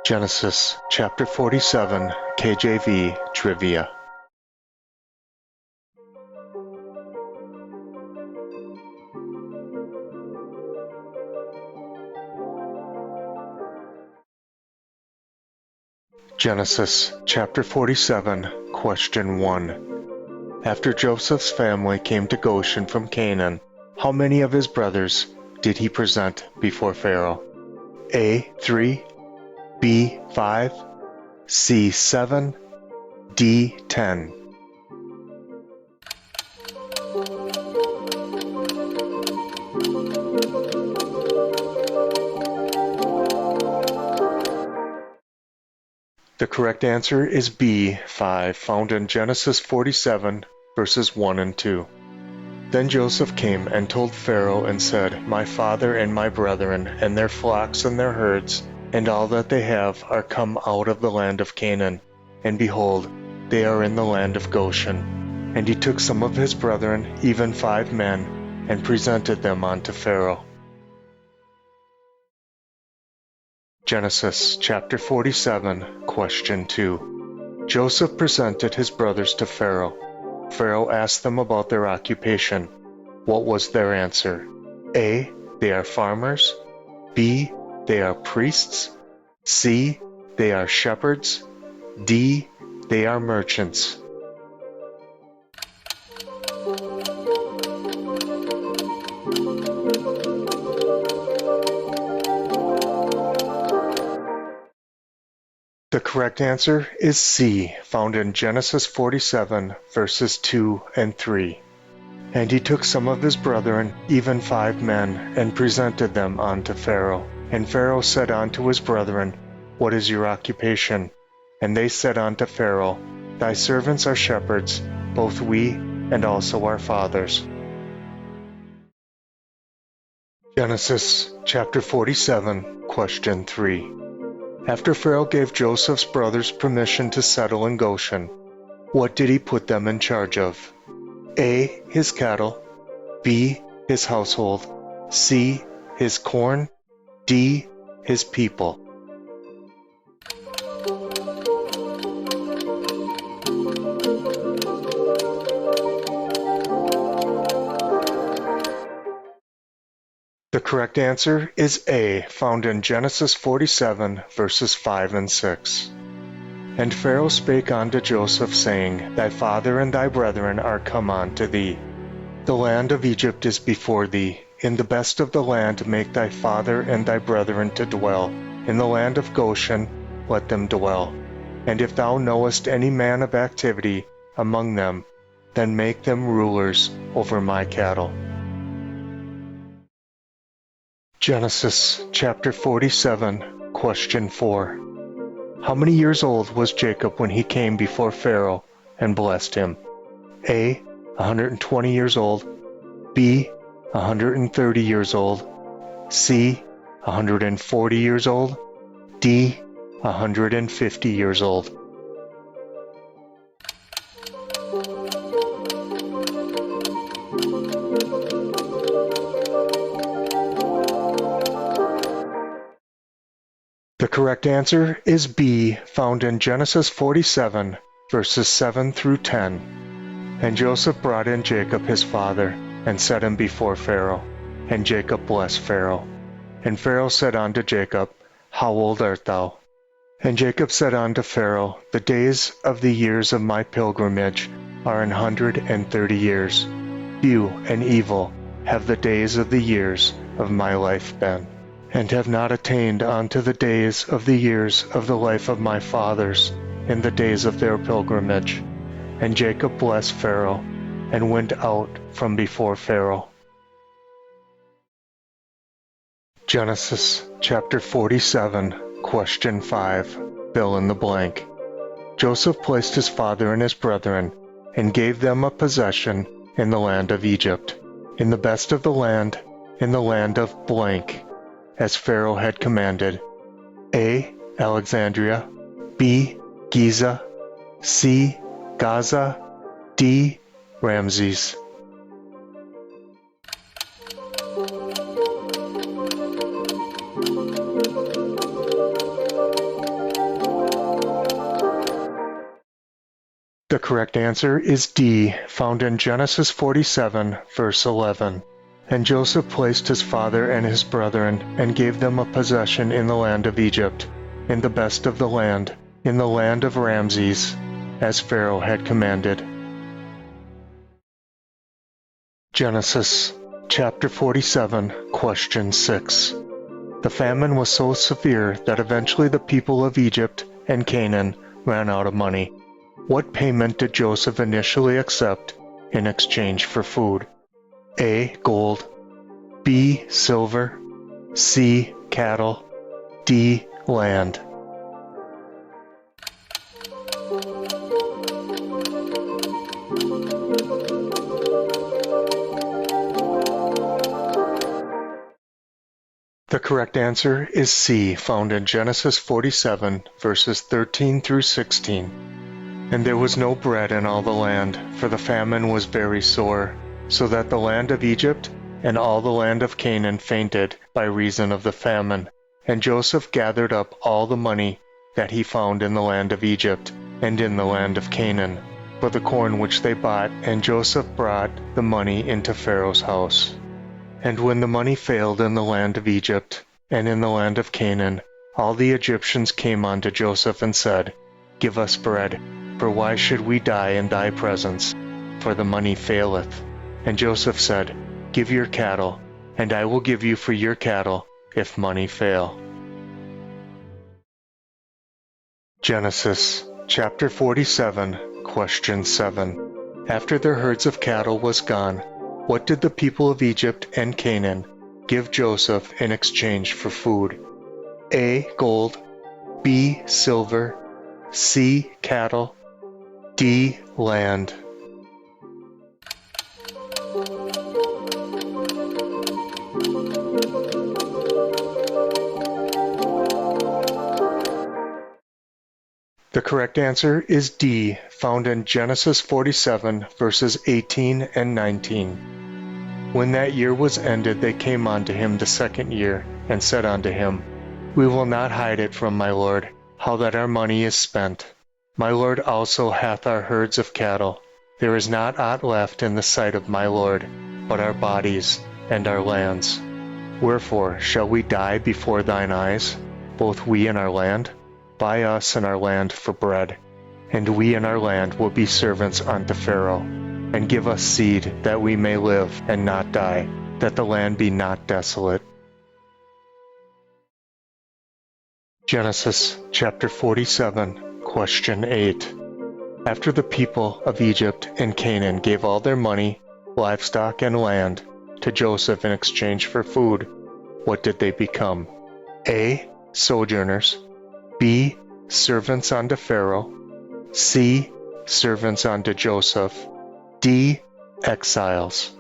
Genesis chapter 47, KJV Trivia. Genesis chapter 47, question 1. After Joseph's family came to Goshen from Canaan, how many of his brothers did he present before Pharaoh? A. 3, B. 5, C. 7, D. 10. The correct answer is B. 5, found in Genesis 47, verses 1 and 2. Then Joseph came and told Pharaoh and said, My father and my brethren, and their flocks and their herds, and all that they have, are come out of the land of Canaan. And behold, they are in the land of Goshen. And he took some of his brethren, even 5 men, and presented them unto Pharaoh. Genesis chapter 47, question 2. Joseph presented his brothers to Pharaoh. Pharaoh asked them about their occupation. What was their answer? A. They are farmers. B. They are priests. C. They are shepherds. D. They are merchants. The correct answer is C, found in Genesis 47, verses 2 and 3. And he took some of his brethren, even 5 men, and presented them unto Pharaoh. And Pharaoh said unto his brethren, What is your occupation? And they said unto Pharaoh, Thy servants are shepherds, both we and also our fathers. Genesis chapter 47, question 3. After Pharaoh gave Joseph's brothers permission to settle in Goshen, what did he put them in charge of? A. His cattle. B. His household. C. His corn. D. His people. The correct answer is A, found in Genesis 47, verses 5 and 6. And Pharaoh spake unto Joseph, saying, Thy father and thy brethren are come unto thee. The land of Egypt is before thee. In the best of the land make thy father and thy brethren to dwell. In the land of Goshen let them dwell. And if thou knowest any man of activity among them, then make them rulers over my cattle. Genesis chapter 47, question 4. How many years old was Jacob when he came before Pharaoh and blessed him? A. 120 years old. B. 130 years old. C. 140 years old. D. 150 years old. The correct answer is B, found in Genesis 47, verses 7 through 10. And Joseph brought in Jacob his father, and set him before Pharaoh. And Jacob blessed Pharaoh. And Pharaoh said unto Jacob, How old art thou? And Jacob said unto Pharaoh, The days of the years of my pilgrimage are 130 years. Few and evil have the days of the years of my life been, and have not attained unto the days of the years of the life of my fathers in the days of their pilgrimage. And Jacob blessed Pharaoh, and went out from before Pharaoh. Genesis chapter 47, question 5, fill in the blank. Joseph placed his father and his brethren, and gave them a possession in the land of Egypt, in the best of the land, in the land of blank, as Pharaoh had commanded. A. Alexandria. B. Giza. C. Gaza. D. Ramses. The correct answer is D, found in Genesis 47, verse 11. And Joseph placed his father and his brethren, and gave them a possession in the land of Egypt, in the best of the land, in the land of Ramses, as Pharaoh had commanded. Genesis chapter 47, question 6. The famine was so severe that eventually the people of Egypt and Canaan ran out of money. What payment did Joseph initially accept in exchange for food? A. Gold. B. Silver. C. Cattle. D. Land. The correct answer is C, found in Genesis 47, verses 13 through 16. And there was no bread in all the land, for the famine was very sore, so that the land of Egypt and all the land of Canaan fainted by reason of the famine. And Joseph gathered up all the money that he found in the land of Egypt and in the land of Canaan, for the corn which they bought, and Joseph brought the money into Pharaoh's house. And when the money failed in the land of Egypt and in the land of Canaan, all the Egyptians came unto Joseph and said, Give us bread, for why should we die in thy presence? For the money faileth. And Joseph said, Give your cattle, and I will give you for your cattle, if money fail. Genesis chapter 47, question 7. After their herds of cattle was gone, what did the people of Egypt and Canaan give Joseph in exchange for food? A. Gold. B. Silver. C. Cattle. D. Land. The correct answer is D, found in Genesis 47, verses 18 and 19. When that year was ended, they came unto him the second year, and said unto him, We will not hide it from my lord, how that our money is spent. My lord also hath our herds of cattle. There is not aught left in the sight of my lord, but our bodies and our lands. Wherefore shall we die before thine eyes, both we and our land? Buy us and our land for bread, and we and our land will be servants unto Pharaoh. And give us seed, that we may live and not die, that the land be not desolate. Genesis chapter 47, question 8. After the people of Egypt and Canaan gave all their money, livestock, and land to Joseph in exchange for food, what did they become? A. Sojourners. B. Servants unto Pharaoh. C. Servants unto Joseph. D. Exiles.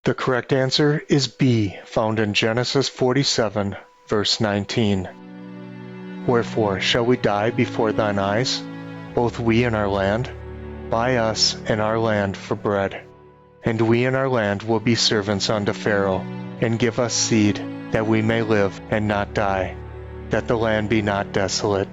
The correct answer is B, found in Genesis 47, verse 19. Wherefore shall we die before thine eyes, both we and our land? Buy us and our land for bread. And we and our land will be servants unto Pharaoh, and give us seed, that we may live and not die, that the land be not desolate.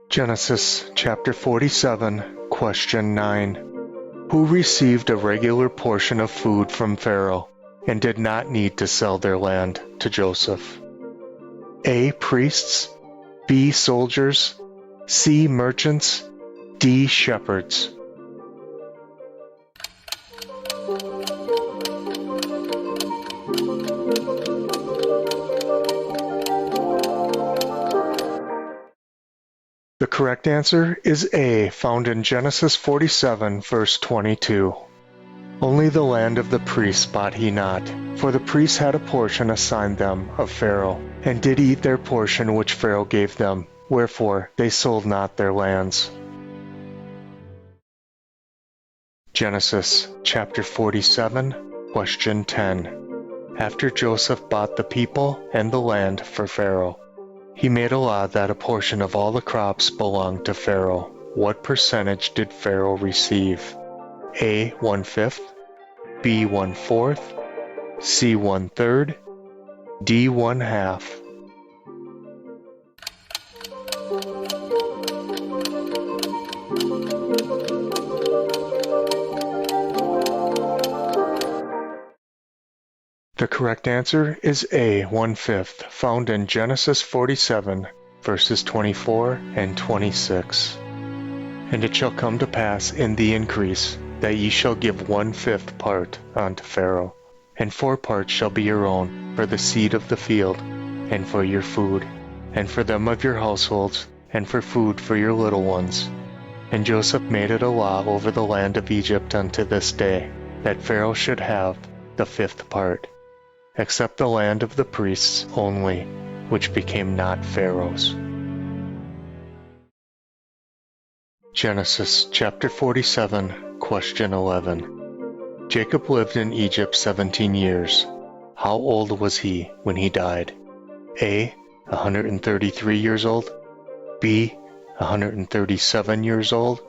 Genesis chapter 47, question 9. Who received a regular portion of food from Pharaoh, and did not need to sell their land to Joseph? A. Priests. B. Soldiers. C. Merchants. D. Shepherds. The correct answer is A, found in Genesis 47, verse 22. Only the land of the priests bought he not, for the priests had a portion assigned them of Pharaoh, and did eat their portion which Pharaoh gave them, wherefore they sold not their lands. Genesis chapter 47, question 10. After Joseph bought the people and the land for Pharaoh, he made a law that a portion of all the crops belonged to Pharaoh. What percentage did Pharaoh receive? A. 1/5, B. 1/4, C. 1/3, D. 1/2. The correct answer is A. 1/5, found in Genesis 47, verses 24 and 26. And it shall come to pass in the increase, that ye shall give 1/5 part unto Pharaoh, and 4 parts shall be your own for the seed of the field, and for your food, and for them of your households, and for food for your little ones. And Joseph made it a law over the land of Egypt unto this day, that Pharaoh should have the 5th part, except the land of the priests only, which became not Pharaoh's. Genesis chapter 47, question 11. Jacob lived in Egypt 17 years. How old was he when he died? A. 133 years old, B. 137 years old,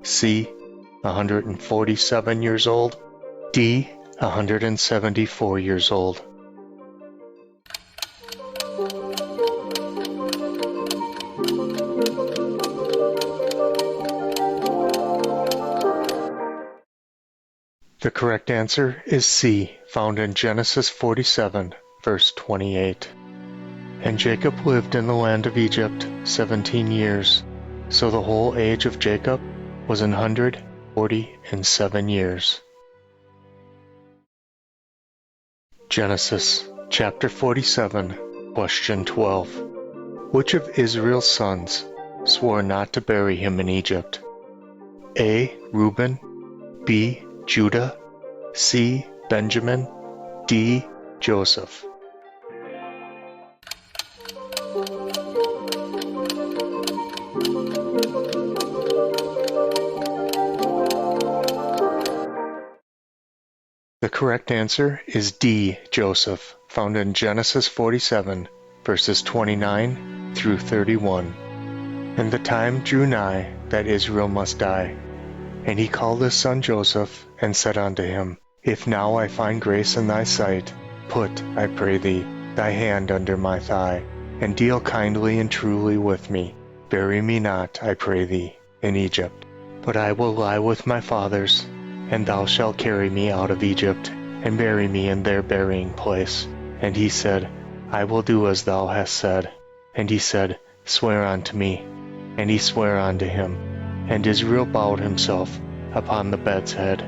C. 147 years old, D. 174 years old. The correct answer is C, found in Genesis 47, verse 28. And Jacob lived in the land of Egypt 17 years, so the whole age of Jacob was 147 years. Genesis chapter 47, question 12. Which of Israel's sons swore not to bury him in Egypt? A. Reuben, B. Judah, C. Benjamin, D. Joseph. The correct answer is D. Joseph, found in Genesis 47, verses 29 through 31. And the time drew nigh that Israel must die. And he called his son Joseph, and said unto him, If now I find grace in thy sight, put, I pray thee, thy hand under my thigh, and deal kindly and truly with me. Bury me not, I pray thee, in Egypt, but I will lie with my fathers, and thou shalt carry me out of Egypt, and bury me in their burying place. And he said, I will do as thou hast said. And he said, Swear unto me. And he sware unto him. And Israel bowed himself upon the bed's head.